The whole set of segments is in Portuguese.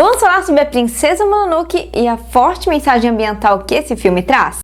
Vamos falar sobre a Princesa Mononoke e a forte mensagem ambiental que esse filme traz?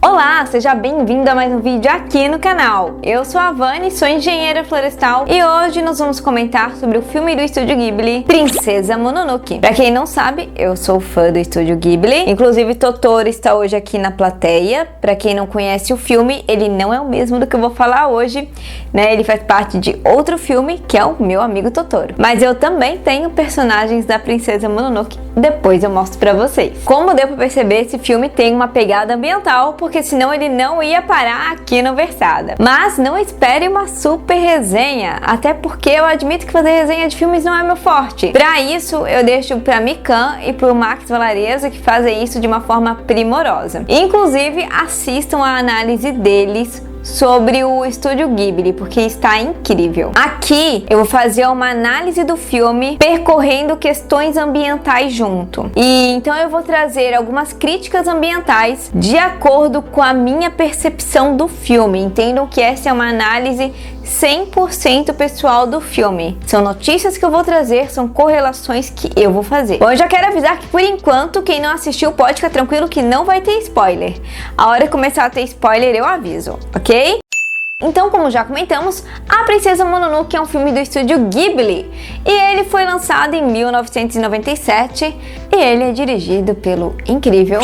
Olá, seja bem-vindo a mais um vídeo aqui no canal. Eu sou a Vani, sou engenheira florestal e hoje nós vamos comentar sobre o filme do Estúdio Ghibli, Princesa Mononoke. Pra quem não sabe, eu sou fã do Estúdio Ghibli, inclusive Totoro está hoje aqui na plateia. Pra quem não conhece o filme, ele não é o mesmo do que eu vou falar hoje, né? Ele faz parte de outro filme, que é o Meu Amigo Totoro. Mas eu também tenho personagens da Princesa Mononoke, depois eu mostro pra vocês. Como deu pra perceber, esse filme tem uma pegada ambiental, porque senão ele não ia parar aqui no Versada. Mas não espere uma super resenha, até porque eu admito que fazer resenha de filmes não é meu forte. Pra isso, eu deixo pra Mikan e pro Max Valarezo, que fazem isso de uma forma primorosa. Inclusive, assistam a análise deles sobre o Estúdio Ghibli, porque está incrível. Aqui eu vou fazer uma análise do filme percorrendo questões ambientais junto. E então eu vou trazer algumas críticas ambientais de acordo com a minha percepção do filme. Entendam que essa é uma análise 100% pessoal do filme. São notícias que eu vou trazer, são correlações que eu vou fazer. Bom, eu já quero avisar que por enquanto quem não assistiu pode ficar tranquilo que não vai ter spoiler. A hora que começar a ter spoiler eu aviso, ok? Então, como já comentamos, A Princesa Mononoke é um filme do Estúdio Ghibli e ele foi lançado em 1997 e ele é dirigido pelo incrível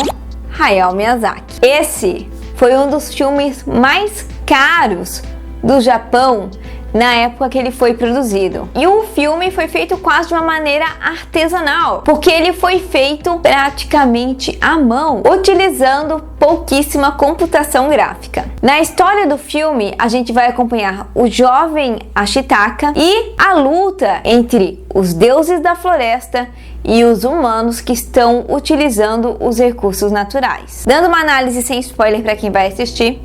Hayao Miyazaki. Esse foi um dos filmes mais caros do Japão na época que ele foi produzido. E o filme foi feito quase de uma maneira artesanal, porque ele foi feito praticamente à mão, utilizando pouquíssima computação gráfica. Na história do filme, a gente vai acompanhar o jovem Ashitaka e a luta entre os deuses da floresta e os humanos que estão utilizando os recursos naturais. Dando uma análise sem spoiler para quem vai assistir,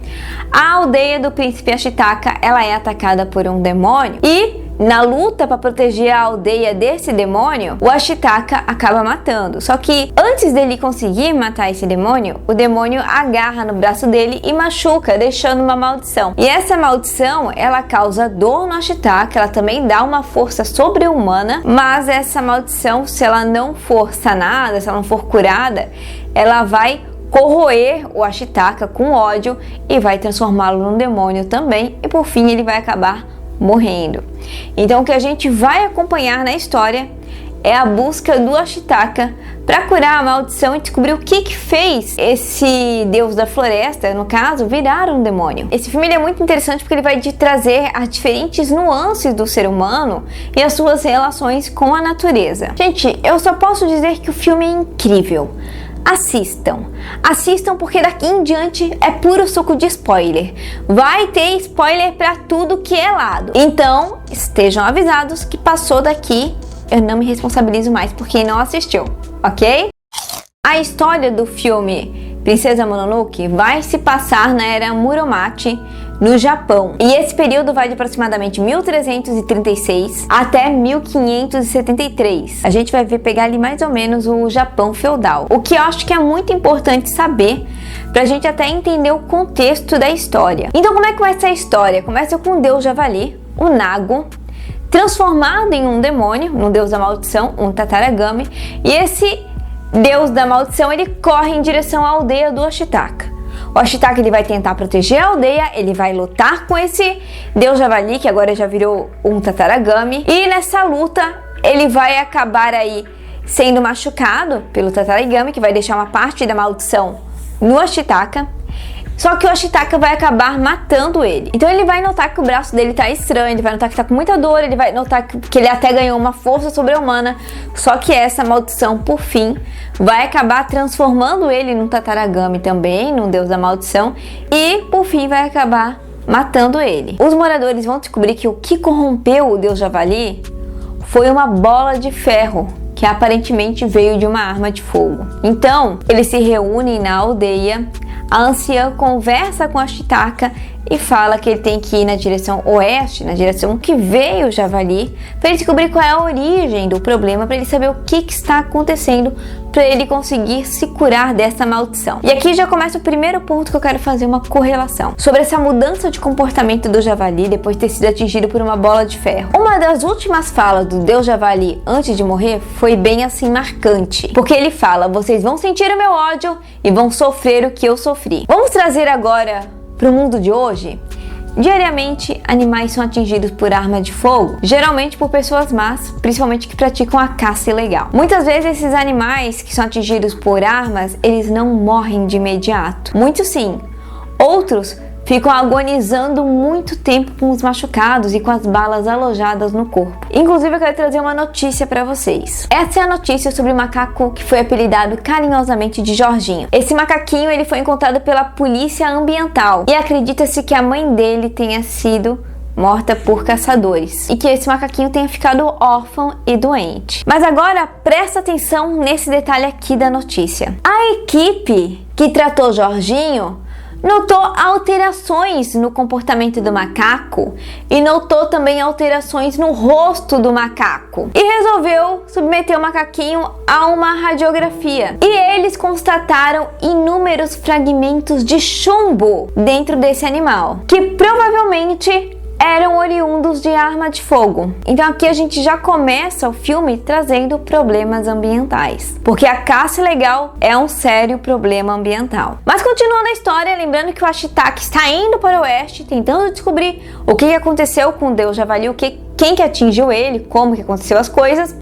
a aldeia do príncipe Ashitaka, ela é atacada por um demônio e na luta para proteger a aldeia desse demônio, o Ashitaka acaba matando. Só que antes dele conseguir matar esse demônio, o demônio agarra no braço dele e machuca, deixando uma maldição. E essa maldição, ela causa dor no Ashitaka, ela também dá uma força sobre-humana, mas essa maldição, se ela não for sanada, se ela não for curada, ela vai corroer o Ashitaka com ódio e vai transformá-lo num demônio também, e por fim ele vai acabar morrendo. Então o que a gente vai acompanhar na história é a busca do Ashitaka para curar a maldição e descobrir o que fez esse deus da floresta, no caso, virar um demônio. Esse filme ele é muito interessante porque ele vai te trazer as diferentes nuances do ser humano e as suas relações com a natureza. Gente, eu só posso dizer que o filme é incrível. Assistam porque daqui em diante é puro suco de spoiler. Vai ter spoiler pra tudo que é lado. Então, estejam avisados que passou daqui, eu não me responsabilizo mais por quem não assistiu, ok? A história do filme Princesa Mononoke vai se passar na era Muromachi, no Japão. E esse período vai de aproximadamente 1336 até 1573. A gente vai pegar ali mais ou menos o Japão feudal. O que eu acho que é muito importante saber pra gente até entender o contexto da história. Então, como é que começa a história? Começa com o deus Javali, o Nago, transformado em um demônio, um deus da maldição, um Tataragami, e esse deus da maldição, ele corre em direção à aldeia do Ashitaka. O Ashitaka ele vai tentar proteger a aldeia, ele vai lutar com esse deus Javali, que agora já virou um Tataragami, e nessa luta ele vai acabar aí sendo machucado pelo Tataragami, que vai deixar uma parte da maldição no Ashitaka. Só que o Ashitaka vai acabar matando ele. Então ele vai notar que o braço dele tá estranho, ele vai notar que tá com muita dor, ele vai notar que ele até ganhou uma força sobre-humana. Só que essa maldição, por fim, vai acabar transformando ele num Tataragami também, num deus da maldição. E, por fim, vai acabar matando ele. Os moradores vão descobrir que o que corrompeu o deus Javali foi uma bola de ferro, que aparentemente veio de uma arma de fogo. Então, eles se reúnem na aldeia. A anciã conversa com a Ashitaka e fala que ele tem que ir na direção oeste, na direção que veio o javali, para ele descobrir qual é a origem do problema, para ele saber o que está acontecendo, para ele conseguir se curar dessa maldição. E aqui já começa o primeiro ponto que eu quero fazer uma correlação sobre essa mudança de comportamento do javali depois de ter sido atingido por uma bola de ferro. Uma das últimas falas do Deus Javali antes de morrer foi bem assim marcante, porque ele fala: vocês vão sentir o meu ódio e vão sofrer o que eu sofri. Vamos trazer agora para o mundo de hoje. Diariamente, animais são atingidos por arma de fogo, geralmente por pessoas más, principalmente que praticam a caça ilegal. Muitas vezes esses animais que são atingidos por armas, eles não morrem de imediato. Muitos sim. Outros ficam agonizando muito tempo com os machucados e com as balas alojadas no corpo. Inclusive, eu quero trazer uma notícia para vocês. Essa é a notícia sobre o macaco que foi apelidado carinhosamente de Jorginho. Esse macaquinho ele foi encontrado pela polícia ambiental e acredita-se que a mãe dele tenha sido morta por caçadores e que esse macaquinho tenha ficado órfão e doente. Mas agora presta atenção nesse detalhe aqui da notícia. A equipe que tratou Jorginho notou alterações no comportamento do macaco e notou também alterações no rosto do macaco e resolveu submeter o macaquinho a uma radiografia. E eles constataram inúmeros fragmentos de chumbo dentro desse animal, que provavelmente eram oriundos de arma de fogo. Então aqui a gente já começa o filme trazendo problemas ambientais, porque a caça ilegal é um sério problema ambiental. Mas continuando a história, lembrando que o Ashitaka está indo para o oeste, tentando descobrir o que aconteceu com o Deus Javali, quem que atingiu ele, como que aconteceu as coisas.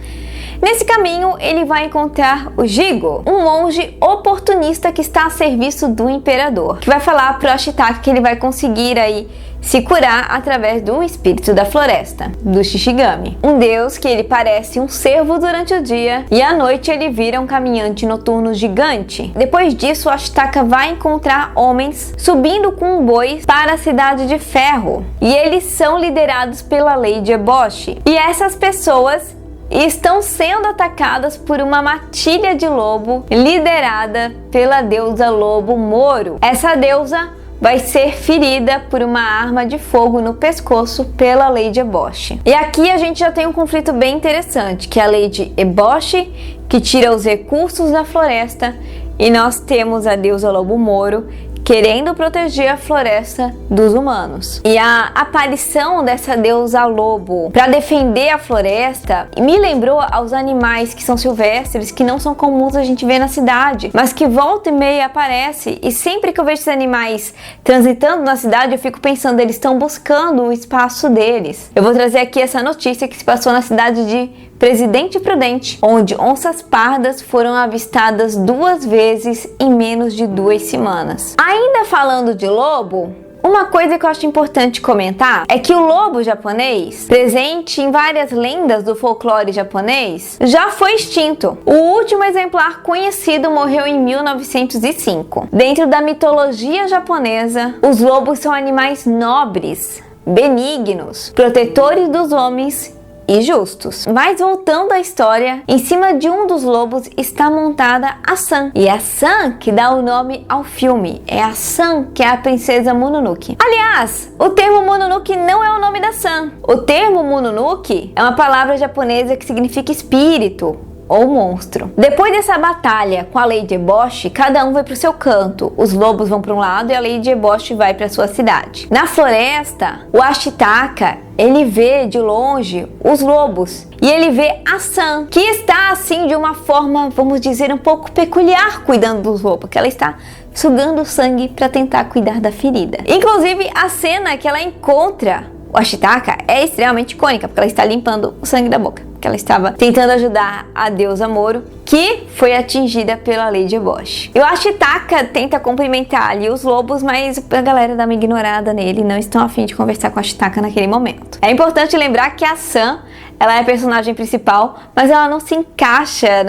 Nesse caminho, ele vai encontrar o Jigo, um monge oportunista que está a serviço do imperador, que vai falar para o Ashitaka que ele vai conseguir aí se curar através do espírito da floresta, do Shishigami, um deus que ele parece um cervo durante o dia e à noite ele vira um caminhante noturno gigante. Depois disso, o Ashitaka vai encontrar homens subindo com bois para a Cidade de Ferro e eles são liderados pela Lady Eboshi. E essas pessoas estão sendo atacadas por uma matilha de lobo liderada pela deusa Lobo Moro. Essa deusa vai ser ferida por uma arma de fogo no pescoço pela Lady Eboshi. E aqui a gente já tem um conflito bem interessante, que é a Lady Eboshi, que tira os recursos da floresta, e nós temos a deusa Lobo Moro querendo proteger a floresta dos humanos. E a aparição dessa deusa lobo para defender a floresta me lembrou aos animais que são silvestres, que não são comuns a gente ver na cidade, mas que volta e meia aparece, e sempre que eu vejo esses animais transitando na cidade, eu fico pensando, eles estão buscando o espaço deles. Eu vou trazer aqui essa notícia que se passou na cidade de Presidente Prudente, onde onças pardas foram avistadas 2 vezes em menos de 2 semanas. Ainda falando de lobo, uma coisa que eu acho importante comentar é que o lobo japonês, presente em várias lendas do folclore japonês, já foi extinto. O último exemplar conhecido morreu em 1905. Dentro da mitologia japonesa, os lobos são animais nobres, benignos, protetores dos homens e justos. Mas voltando à história, em cima de um dos lobos está montada a San. E é a San que dá o nome ao filme. É a San que é a princesa Mononoke. Aliás, o termo Mononoke não é o nome da San. O termo Mononoke é uma palavra japonesa que significa espírito ou monstro. Depois dessa batalha com a Lady Eboshi, cada um vai para o seu canto. Os lobos vão para um lado e a Lady Eboshi vai para sua cidade. Na floresta, o Ashitaka ele vê de longe os lobos e ele vê a San, que está assim de uma forma, vamos dizer, um pouco peculiar cuidando dos lobos, porque ela está sugando o sangue para tentar cuidar da ferida. Inclusive, a cena que ela encontra o Ashitaka é extremamente icônica, porque ela está limpando o sangue da boca, porque ela estava tentando ajudar a deusa Moro, que foi atingida pela Lady Eboshi. E o Ashitaka tenta cumprimentar ali os lobos, mas a galera dá uma ignorada nele, não estão a fim de conversar com o Ashitaka naquele momento. É importante lembrar que a San, ela é a personagem principal, mas ela não se encaixa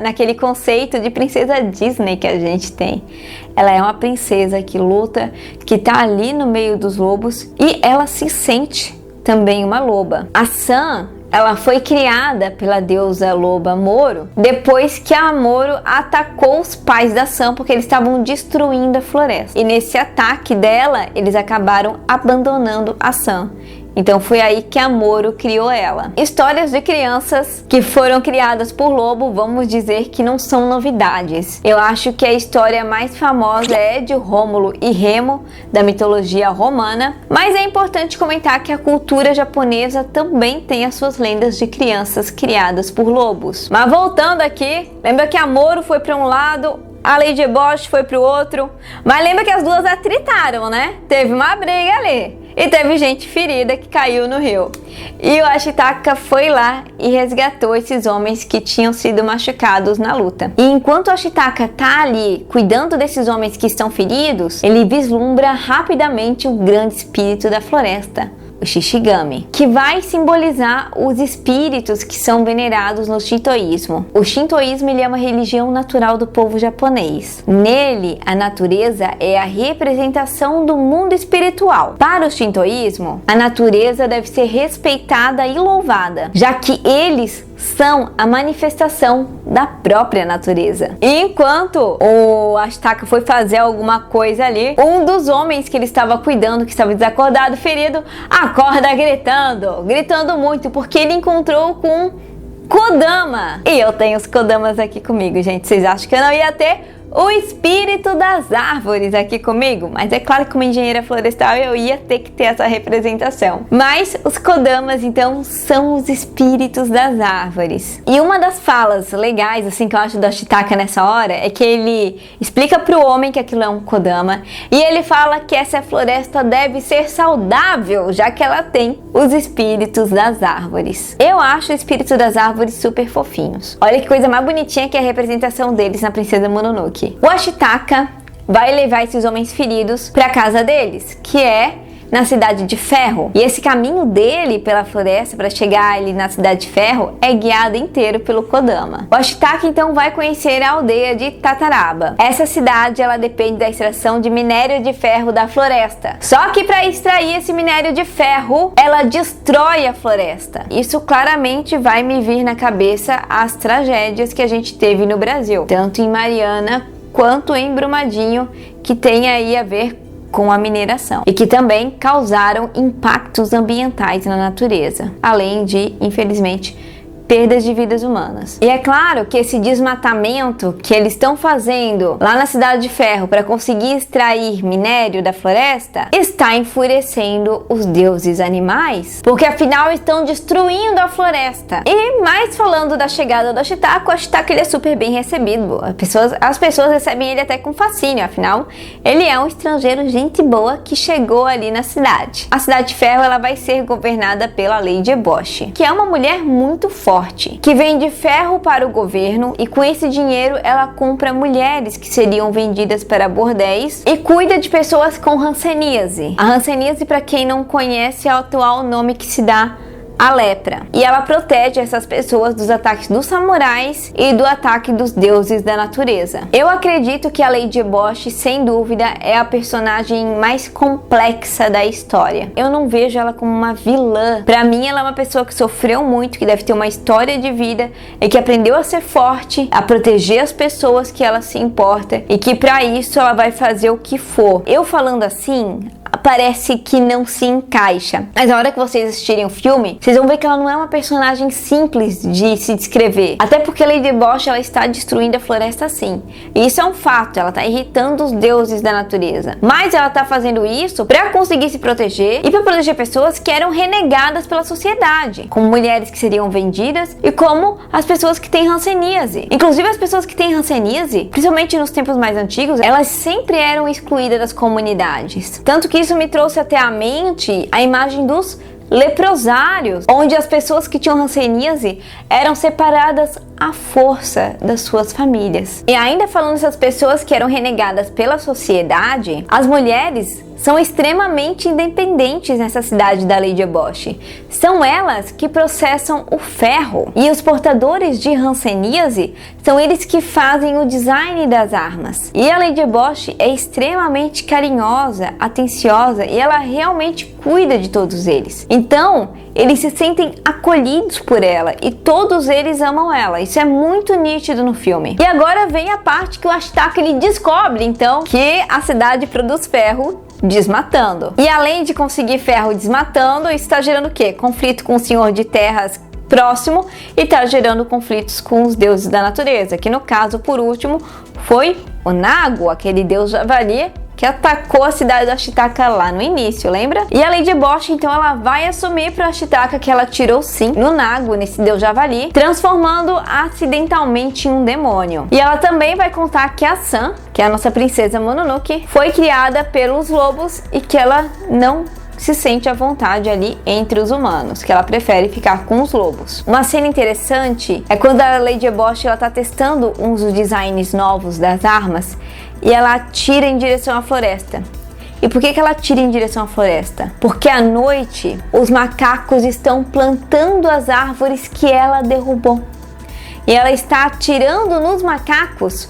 naquele conceito de princesa Disney que a gente tem. Ela é uma princesa que luta, que tá ali no meio dos lobos e ela se sente também uma loba. A San, ela foi criada pela deusa loba Moro depois que a Moro atacou os pais da Sam porque eles estavam destruindo a floresta. E nesse ataque dela, eles acabaram abandonando a Sam. Então foi aí que a Moro criou ela. Histórias de crianças que foram criadas por lobo, vamos dizer que não são novidades. Eu acho que a história mais famosa é de Rômulo e Remo, da mitologia romana, mas é importante comentar que a cultura japonesa também tem as suas lendas de crianças criadas por lobos. Mas voltando aqui, lembra que a Moro foi para um lado, a Lady Bosch foi para o outro, mas lembra que as duas atritaram, né? Teve uma briga ali. E teve gente ferida que caiu no rio. E o Ashitaka foi lá e resgatou esses homens que tinham sido machucados na luta. E enquanto o Ashitaka tá ali cuidando desses homens que estão feridos, ele vislumbra rapidamente o grande espírito da floresta, o Shishigami, que vai simbolizar os espíritos que são venerados no shintoísmo. O shintoísmo ele é uma religião natural do povo japonês. Nele, a natureza é a representação do mundo espiritual. Para o shintoísmo, a natureza deve ser respeitada e louvada, já que eles são a manifestação da própria natureza. E enquanto o Ashitaka foi fazer alguma coisa ali, um dos homens que ele estava cuidando, que estava desacordado, ferido, acorda gritando muito, porque ele encontrou com Kodama. E eu tenho os Kodamas aqui comigo, gente. Vocês acham que eu não ia ter o espírito das árvores aqui comigo? Mas é claro que como engenheira florestal eu ia ter que ter essa representação. Mas os Kodamas então são os espíritos das árvores. E uma das falas legais assim que eu acho do Ashitaka nessa hora é que ele explica pro homem que aquilo é um Kodama e ele fala que essa floresta deve ser saudável, já que ela tem os espíritos das árvores. Eu acho o espírito das árvores super fofinhos. Olha que coisa mais bonitinha que é a representação deles na Princesa Mononoke. O Ashitaka vai levar esses homens feridos para a casa deles, que é na Cidade de Ferro. E esse caminho dele pela floresta para chegar ali na Cidade de Ferro é guiado inteiro pelo Kodama. O Ashitaka então vai conhecer a aldeia de Tataraba. Essa cidade ela depende da extração de minério de ferro da floresta. Só que para extrair esse minério de ferro, ela destrói a floresta. Isso claramente vai me vir na cabeça as tragédias que a gente teve no Brasil, tanto em Mariana quanto em Brumadinho, que tem aí a ver com a mineração e que também causaram impactos ambientais na natureza, além de, infelizmente, perdas de vidas humanas. E é claro que esse desmatamento que eles estão fazendo lá na Cidade de Ferro para conseguir extrair minério da floresta está enfurecendo os deuses animais, porque afinal estão destruindo a floresta. E mais falando da chegada do Ashitaka, o Ashitaka ele é super bem recebido. As pessoas recebem ele até com fascínio, afinal ele é um estrangeiro gente boa que chegou ali na cidade. A Cidade de Ferro ela vai ser governada pela Lady Bosch, que é uma mulher muito forte, que vende ferro para o governo e com esse dinheiro ela compra mulheres que seriam vendidas para bordéis e cuida de pessoas com hanseníase. A hanseníase, para quem não conhece, é o atual nome que se dá a lepra. E ela protege essas pessoas dos ataques dos samurais e do ataque dos deuses da natureza. Eu acredito que a Lady Bosch, sem dúvida, é a personagem mais complexa da história. Eu não vejo ela como uma vilã. Pra mim, ela é uma pessoa que sofreu muito, que deve ter uma história de vida e que aprendeu a ser forte, a proteger as pessoas que ela se importa e que pra isso ela vai fazer o que for. Eu falando assim, parece que não se encaixa. Mas na hora que vocês assistirem o filme, vocês vão ver que ela não é uma personagem simples de se descrever. Até porque a Lady Bosch ela está destruindo a floresta sim. E isso é um fato, ela está irritando os deuses da natureza. Mas ela está fazendo isso para conseguir se proteger e para proteger pessoas que eram renegadas pela sociedade, como mulheres que seriam vendidas e como as pessoas que têm hanseníase. Inclusive as pessoas que têm hanseníase, principalmente nos tempos mais antigos, elas sempre eram excluídas das comunidades. Tanto que isso me trouxe até à mente a imagem dos leprosários, onde as pessoas que tinham hanseníase eram separadas à força das suas famílias. E ainda falando dessas pessoas que eram renegadas pela sociedade, as mulheres são extremamente independentes nessa cidade da Lady Ebosh. São elas que processam o ferro. E os portadores de hanseníase são eles que fazem o design das armas. E a Lady Ebosh é extremamente carinhosa, atenciosa e ela realmente cuida de todos eles. Então, eles se sentem acolhidos por ela e todos eles amam ela. Isso é muito nítido no filme. E agora vem a parte que o Ashitaka ele descobre, então, que a cidade produz ferro desmatando. E além de conseguir ferro desmatando, isso está gerando o quê? Conflito com o senhor de terras próximo e está gerando conflitos com os deuses da natureza, que no caso, por último, foi o Nago, aquele deus javali que atacou a cidade do Ashitaka lá no início, lembra? E a Lady Ebosh, então, ela vai assumir para o Ashitaka que ela atirou sim no Nago, nesse deus javali, transformando acidentalmente em um demônio. E ela também vai contar que a San, que é a nossa princesa Mononoke, foi criada pelos lobos e que ela não se sente à vontade ali entre os humanos, que ela prefere ficar com os lobos. Uma cena interessante é quando a Lady Ebosh ela tá testando uns dos designs novos das armas e ela atira em direção à floresta. E por que ela atira em direção à floresta? Porque à noite os macacos estão plantando as árvores que ela derrubou. E ela está atirando nos macacos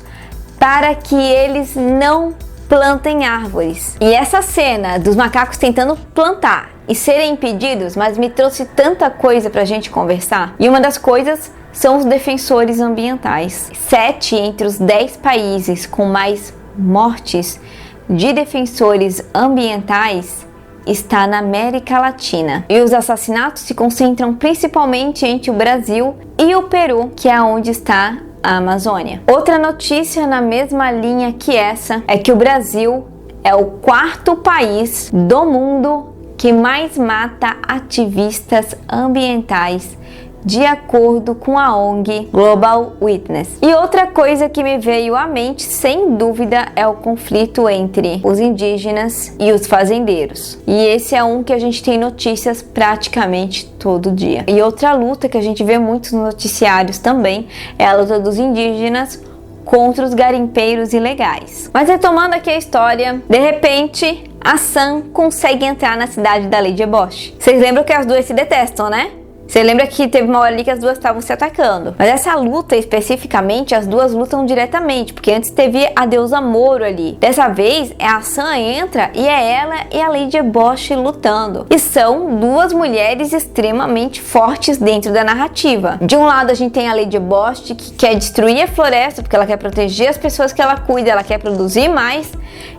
para que eles não plantem árvores. E essa cena dos macacos tentando plantar e serem impedidos, mas me trouxe tanta coisa pra gente conversar. E uma das coisas são os defensores ambientais. 7 entre os 10 países com mais mortes de defensores ambientais está na América Latina. E os assassinatos se concentram principalmente entre o Brasil e o Peru, que é onde está a Amazônia. Outra notícia na mesma linha que essa é que o Brasil é o 4º país do mundo que mais mata ativistas ambientais, de acordo com a ONG Global Witness. E outra coisa que me veio à mente, sem dúvida, é o conflito entre os indígenas e os fazendeiros. E esse é um que a gente tem notícias praticamente todo dia. E outra luta que a gente vê muito nos noticiários também é a luta dos indígenas contra os garimpeiros ilegais. Mas retomando aqui a história, de repente a San consegue entrar na cidade da Lady Ebosh. Vocês lembram que as duas se detestam, né? Você lembra que teve uma hora ali que as duas estavam se atacando. Mas essa luta especificamente, as duas lutam diretamente, porque antes teve a deusa Moro ali. Dessa vez, a San entra e é ela e a Lady Ebosh lutando. E são duas mulheres extremamente fortes dentro da narrativa. De um lado a gente tem a Lady Ebosh, que quer destruir a floresta, porque ela quer proteger as pessoas que ela cuida, ela quer produzir mais.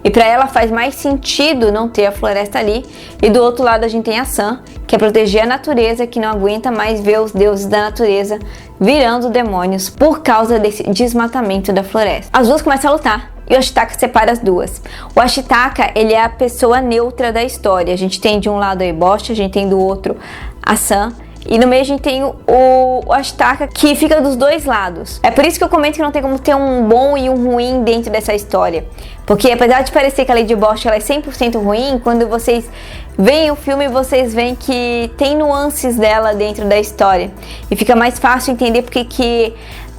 E para ela faz mais sentido não ter a floresta ali. E do outro lado a gente tem a San, que é proteger a natureza, que não aguenta mais ver os deuses da natureza virando demônios por causa desse desmatamento da floresta. As duas começam a lutar e o Ashitaka separa as duas. O Ashitaka, ele é a pessoa neutra da história. A gente tem de um lado a Ebosh, a gente tem do outro a San. E no meio a gente tem o Ashitaka, que fica dos dois lados. É por isso que eu comento que não tem como ter um bom e um ruim dentro dessa história. Porque apesar de parecer que a Lady Ebosh ela é 100% ruim, quando vocês veem o filme, vocês veem que tem nuances dela dentro da história. E fica mais fácil entender porque que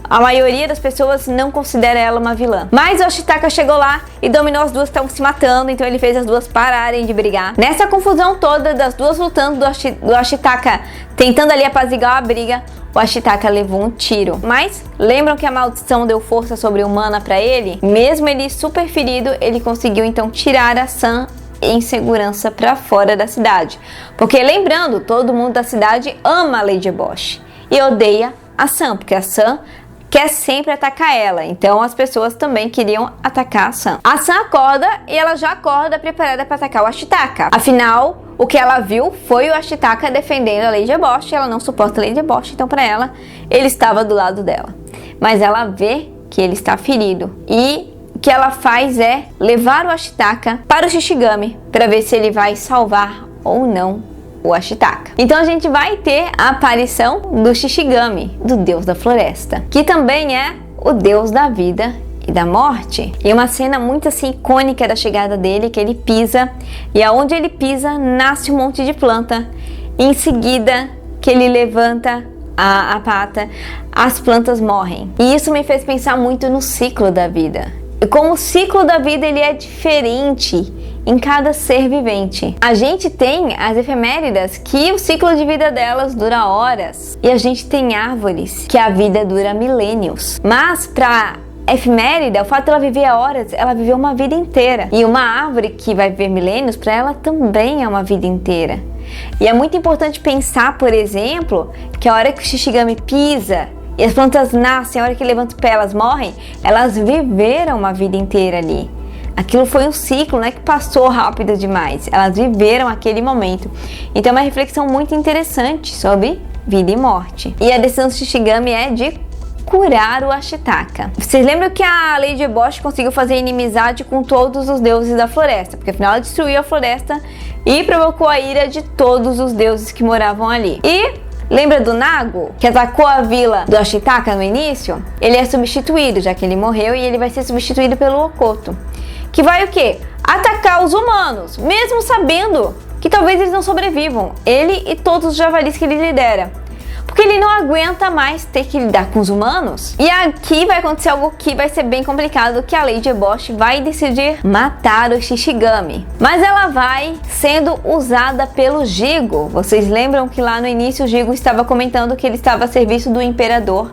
a maioria das pessoas não considera ela uma vilã. Mas o Ashitaka chegou lá e dominou as duas que estavam se matando, então ele fez as duas pararem de brigar. Nessa confusão toda das duas lutando, do Ashitaka tentando ali apaziguar a briga, o Ashitaka levou um tiro. Mas lembram que a maldição deu força sobre-humana para ele? Mesmo ele super ferido, ele conseguiu então tirar a San em segurança para fora da cidade. Porque lembrando, todo mundo da cidade ama a Lady Ebosh e odeia a San, porque a San quer sempre atacar ela, então as pessoas também queriam atacar a San. A San acorda e ela já acorda preparada para atacar o Ashitaka. Afinal, o que ela viu foi o Ashitaka defendendo a Lady Ebosh, ela não suporta a Lady Ebosh, então para ela, ele estava do lado dela. Mas ela vê que ele está ferido e o que ela faz é levar o Ashitaka para o Shishigami para ver se ele vai salvar ou não o Ashitaka. Então a gente vai ter a aparição do Shishigami, do deus da floresta, que também é o deus da vida e da morte. E uma cena muito assim icônica da chegada dele, que ele pisa e aonde ele pisa nasce um monte de planta. E em seguida que ele levanta a pata, as plantas morrem. E isso me fez pensar muito no ciclo da vida. E como o ciclo da vida ele é diferente em cada ser vivente. A gente tem as efemérides, que o ciclo de vida delas dura horas, e a gente tem árvores que a vida dura milênios. Mas para efeméride, o fato de ela viver horas, ela viveu uma vida inteira. E uma árvore que vai viver milênios, para ela também é uma vida inteira. E é muito importante pensar, por exemplo, que a hora que o Shishigami pisa e as plantas nascem, a hora que levanta o pé elas morrem, elas viveram uma vida inteira ali. Aquilo foi um ciclo, não é que passou rápido demais. Elas viveram aquele momento. Então é uma reflexão muito interessante sobre vida e morte. E a decisão do Shishigami é de curar o Ashitaka. Vocês lembram que a Lady Eboshi conseguiu fazer inimizade com todos os deuses da floresta, porque afinal ela destruiu a floresta e provocou a ira de todos os deuses que moravam ali. E lembra do Nago, que atacou a vila do Ashitaka no início? Ele é substituído, já que ele morreu, e ele vai ser substituído pelo Okoto, que vai o quê? Atacar os humanos, mesmo sabendo que talvez eles não sobrevivam, ele e todos os javalis que ele lidera. Porque ele não aguenta mais ter que lidar com os humanos. E aqui vai acontecer algo que vai ser bem complicado, que a Lady Eboshi vai decidir matar o Shishigami. Mas ela vai sendo usada pelo Jigo. Vocês lembram que lá no início o Jigo estava comentando que ele estava a serviço do imperador.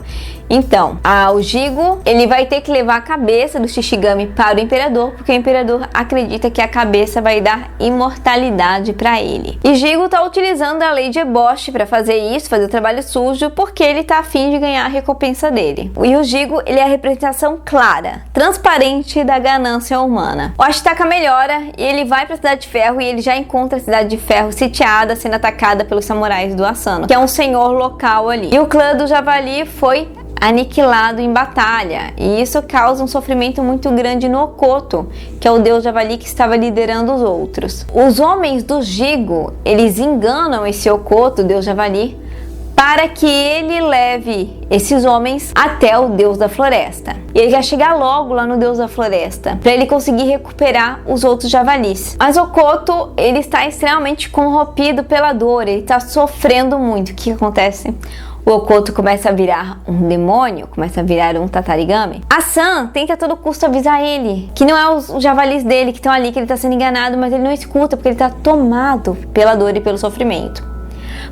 Então, o Jigo, ele vai ter que levar a cabeça do Shishigami para o imperador, porque o imperador acredita que a cabeça vai dar imortalidade para ele. E Jigo tá utilizando a Lady Eboshi para fazer isso, fazer o trabalho sujo, porque ele tá a fim de ganhar a recompensa dele. E o Jigo, ele é a representação clara, transparente da ganância humana. O Ashitaka melhora e ele vai para a Cidade de Ferro, e ele já encontra a Cidade de Ferro sitiada, sendo atacada pelos samurais do Asano, que é um senhor local ali. E o clã do Javali foi aniquilado em batalha, e isso causa um sofrimento muito grande no Okoto, que é o deus javali que estava liderando os outros. Os homens do Jigo, eles enganam esse Okoto, deus javali, para que ele leve esses homens até o deus da floresta. E ele quer chegar logo lá no deus da floresta, para ele conseguir recuperar os outros javalis. Mas Okoto, ele está extremamente corrompido pela dor, ele está sofrendo muito. O que acontece? O Okoto começa a virar um demônio, começa a virar um tatarigami. A San tenta a todo custo avisar ele que não é os javalis dele que estão ali, que ele está sendo enganado, mas ele não escuta porque ele está tomado pela dor e pelo sofrimento.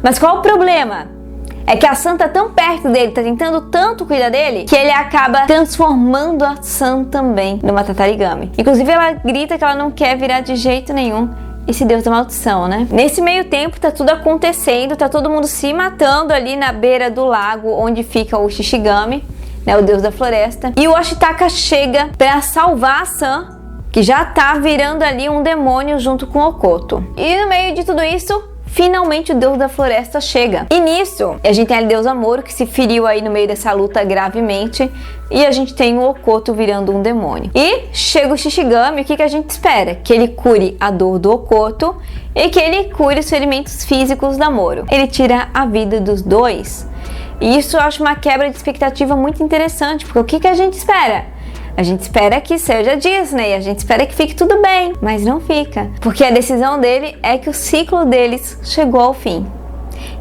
Mas qual o problema? É que a San tá tão perto dele, tá tentando tanto cuidar dele, que ele acaba transformando a San também numa tatarigami. Inclusive ela grita que ela não quer virar de jeito nenhum esse deus da maldição, né? Nesse meio tempo tá tudo acontecendo, tá todo mundo se matando ali na beira do lago onde fica o Shishigami, né, o deus da floresta. E o Ashitaka chega para salvar a San, que já tá virando ali um demônio junto com o Okoto. E no meio de tudo isso, finalmente o deus da floresta chega. E nisso, a gente tem a deusa Moro, que se feriu aí no meio dessa luta gravemente, e a gente tem o Okoto virando um demônio. E chega o Shishigami, o que a gente espera? Que ele cure a dor do Okoto e que ele cure os ferimentos físicos da Moro. Ele tira a vida dos dois. E isso eu acho uma quebra de expectativa muito interessante, porque o que a gente espera? A gente espera que seja Disney, a gente espera que fique tudo bem, mas não fica. Porque a decisão dele é que o ciclo deles chegou ao fim.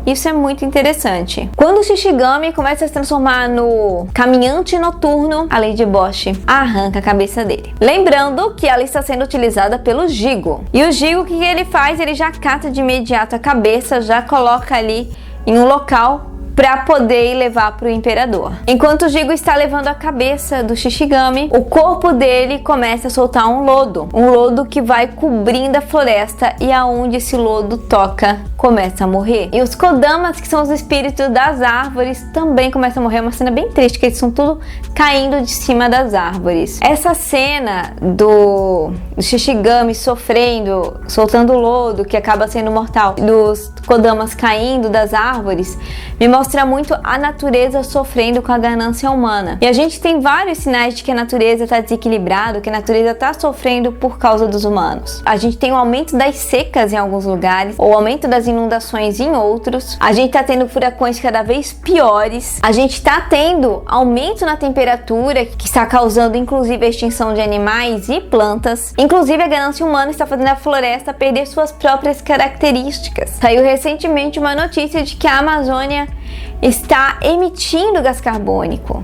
Isso é muito interessante. Quando o Shishigami começa a se transformar no caminhante noturno, a Lady Eboshi arranca a cabeça dele. Lembrando que ela está sendo utilizada pelo Jigo. E o Jigo, o que ele faz? Ele já cata de imediato a cabeça, já coloca ali em um local para poder levar para o imperador. Enquanto o Jigo está levando a cabeça do Shishigami, o corpo dele começa a soltar um lodo que vai cobrindo a floresta, e aonde esse lodo toca, começa a morrer. E os Kodamas, que são os espíritos das árvores, também começam a morrer. É uma cena bem triste, que eles são tudo caindo de cima das árvores. Essa cena do Shishigami sofrendo, soltando lodo, que acaba sendo mortal, dos Kodamas caindo das árvores, me mostra muito a natureza sofrendo com a ganância humana. E a gente tem vários sinais de que a natureza está desequilibrada, que a natureza está sofrendo por causa dos humanos. A gente tem o aumento das secas em alguns lugares, ou o aumento das inundações em outros. A gente está tendo furacões cada vez piores. A gente está tendo aumento na temperatura, que está causando inclusive a extinção de animais e plantas. Inclusive a ganância humana está fazendo a floresta perder suas próprias características. Saiu recentemente uma notícia de que a Amazônia está emitindo gás carbônico.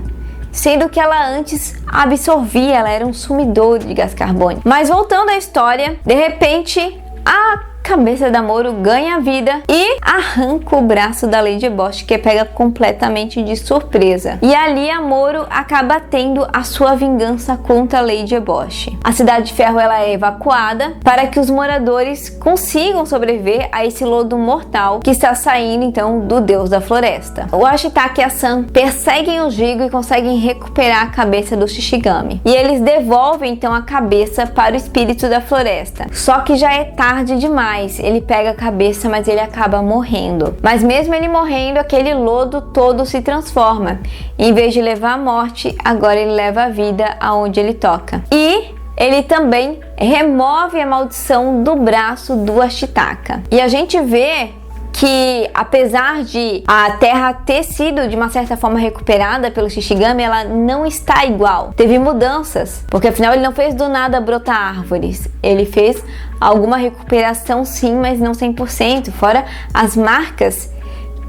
sendo que ela antes absorvia, ela era um sumidor de gás carbônico. Mas voltando à história, de repente a cabeça da Moro ganha vida e arranca o braço da Lady Bosch, que pega completamente de surpresa. E ali a Moro acaba tendo a sua vingança contra a Lady Bosch. A Cidade de Ferro ela é evacuada para que os moradores consigam sobreviver a esse lodo mortal que está saindo então do Deus da Floresta. O Ashitaka e a Sam perseguem o Jigo e conseguem recuperar a cabeça do Shishigami. E eles devolvem então a cabeça para o espírito da floresta. Só que já é tarde demais. Ele pega a cabeça, mas ele acaba morrendo. Mas mesmo ele morrendo, aquele lodo todo se transforma. Em vez de levar a morte, agora ele leva a vida aonde ele toca. E ele também remove a maldição do braço do Ashitaka. E a gente vê que apesar de a terra ter sido de uma certa forma recuperada pelo Shishigami, ela não está igual. Teve mudanças, porque afinal ele não fez do nada brotar árvores. Ele fez alguma recuperação sim, mas não 100%, fora as marcas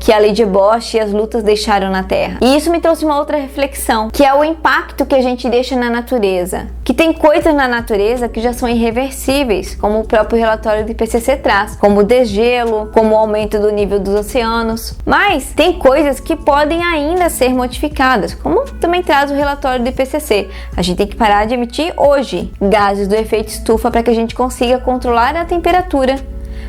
que a Lady Bosch e as lutas deixaram na Terra. E isso me trouxe uma outra reflexão, que é o impacto que a gente deixa na natureza. Que tem coisas na natureza que já são irreversíveis, como o próprio relatório do IPCC traz, como o degelo, como o aumento do nível dos oceanos. Mas tem coisas que podem ainda ser modificadas, como também traz o relatório do IPCC. A gente tem que parar de emitir hoje gases do efeito estufa para que a gente consiga controlar a temperatura,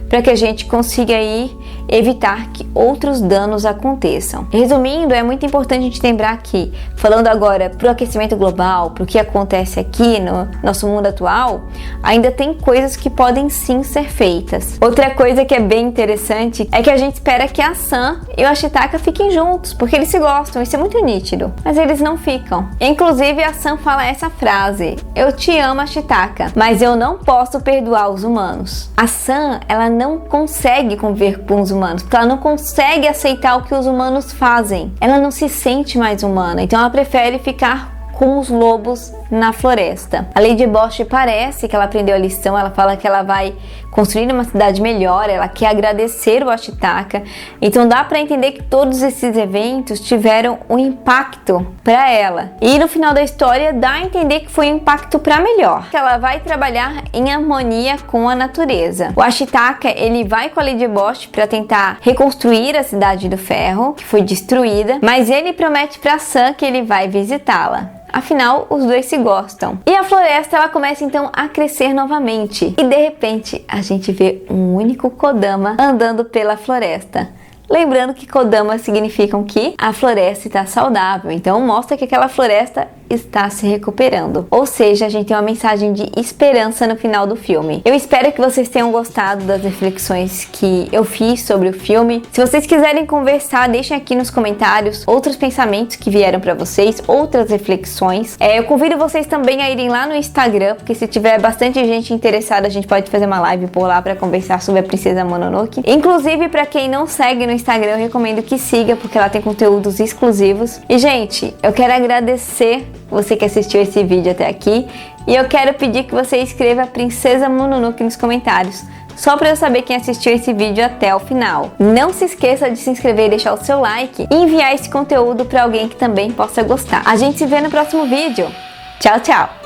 para que a gente consiga aí evitar que outros danos aconteçam. Resumindo, é muito importante a gente lembrar que, falando agora para o aquecimento global, para o que acontece aqui no nosso mundo atual, ainda tem coisas que podem sim ser feitas. Outra coisa que é bem interessante é que a gente espera que a Sam e o Ashitaka fiquem juntos, porque eles se gostam, isso é muito nítido, mas eles não ficam. Inclusive a Sam fala essa frase: eu te amo, Ashitaka, mas eu não posso perdoar os humanos. A Sam, ela não consegue conviver com os humanos, porque ela não consegue aceitar o que os humanos fazem. Ela não se sente mais humana, então ela prefere ficar com os lobos na floresta. A Lady Bosch parece que ela aprendeu a lição, ela fala que ela vai construir uma cidade melhor, ela quer agradecer o Ashitaka, então dá para entender que todos esses eventos tiveram um impacto para ela. E no final da história dá a entender que foi um impacto para melhor, que ela vai trabalhar em harmonia com a natureza. O Ashitaka, ele vai com a Lady Bosch para tentar reconstruir a Cidade do Ferro, que foi destruída, mas ele promete para Sam que ele vai visitá-la. Afinal, os dois se gostam. E a floresta, ela começa então a crescer novamente. E de repente, a gente vê um único Kodama andando pela floresta. Lembrando que Kodama significam que a floresta está saudável. Então mostra que aquela floresta está se recuperando. Ou seja, a gente tem uma mensagem de esperança no final do filme. Eu espero que vocês tenham gostado das reflexões que eu fiz sobre o filme. Se vocês quiserem conversar, deixem aqui nos comentários outros pensamentos que vieram para vocês, outras reflexões. Eu convido vocês também a irem lá no Instagram, porque se tiver bastante gente interessada, a gente pode fazer uma live por lá para conversar sobre a Princesa Mononoke. Inclusive, para quem não segue no Instagram, eu recomendo que siga, porque lá tem conteúdos exclusivos. E, gente, eu quero agradecer você que assistiu esse vídeo até aqui, e eu quero pedir que você escreva Princesa Mononoke nos comentários, só para eu saber quem assistiu esse vídeo até o final. Não se esqueça de se inscrever e deixar o seu like e enviar esse conteúdo para alguém que também possa gostar. A gente se vê no próximo vídeo. Tchau, tchau!